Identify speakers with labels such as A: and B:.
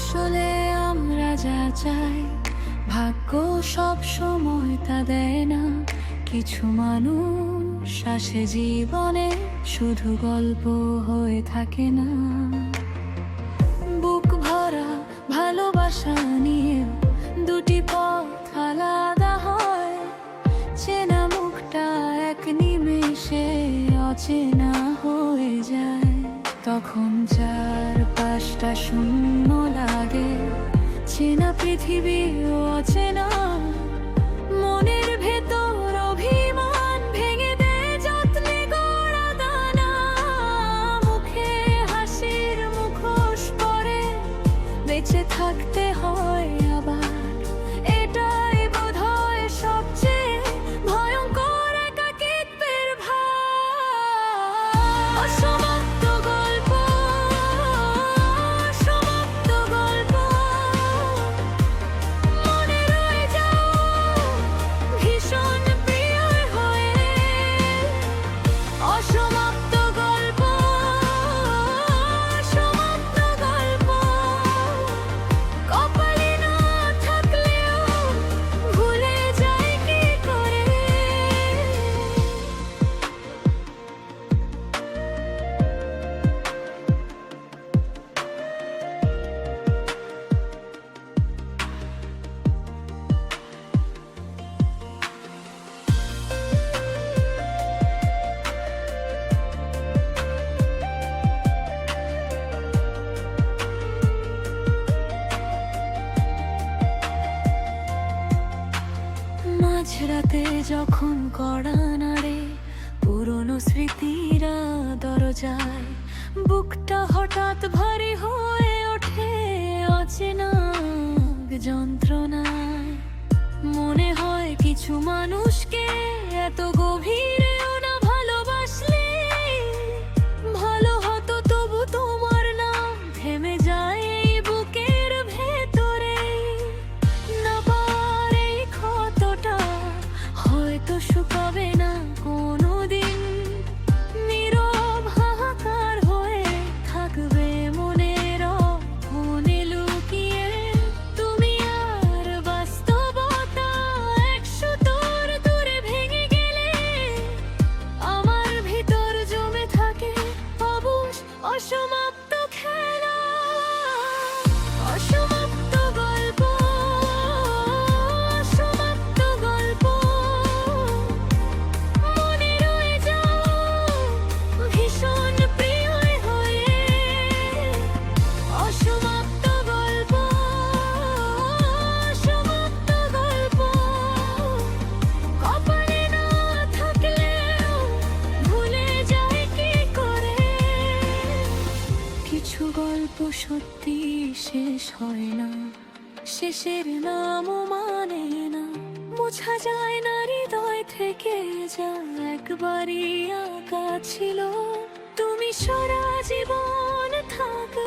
A: আসলে আমরা যা চাই ভাগ্য সব সময় তা দেয় না। কিছু মানুষ আসে জীবনে, শুধু গল্প হয়ে থাকে না। বুক ভরা ভালোবাসা নিয়ে দুটি পথ আলাদা হয়। চেনা মুখটা এক নিমেষে অচেনা হয়ে যায়। তখন চারপাশটা শূন্য লাগে, চেনা পৃথিবী অচেনা। মনের ভেতর অভিমান ভেঙে দেয় যত্নে গড়া দানা। মুখে হাসির মুখোশ পরে বেঁচে থাকতে হয় আবার। এটাই বোধহয় সবচেয়ে ভয়ঙ্কর একাকিত্বের ভার। অসমাপ্ত গল্প, অসমাপ্ত গল্প, মনে রয়ে যাও ভীষণ প্রিয় হয়ে। অসমাপ্ত গল্প, অসমাপ্ত গল্প, কপালে না থাকলেও ভুলে যায় কি করে। মাঝরাতে যখন কড়া নাড়ে পুরনো স্মৃতিরা দরজায়, বুকটা হঠাৎ ভারী হয়ে ওঠে অচেনা যন্ত্রণায়। মনে হয় কিছু মানুষকে এত গভীরেও না ভালোবাসলে ভালো হতো, তবু তোমার নাম থেমে যায় এই বুকের ভেতরে। না পার এই ক্ষতটা হয়তো শুকাবে না কোনোদিন। নীরব হাহাকার হয়ে থাকবে মনের কোণে লুকিয়ে। তুমি আর বাস্তবতা 100 দূর দূরে ভেঙে গেলে আমার ভিতর জমে থাকে অবুঝ অসমাপ্ত খেলা। অসমাপ্ত গল্প, অসমাপ্ত গল্প, মনে রয়ে যাও ভীষণ প্রিয় হয়ে। অসমাপ্ত গল্প, অসমাপ্ত গল্প, কপালে না থাকলেও ভুলে যায় কি করে। কিছু গল্প সত্যি শেষ হয় না, শেষের নামও মানে না। বোঝা যায় না হৃদয় থেকে যা একবারই আঁকা ছিল। তুমি সারা জীবন থাক।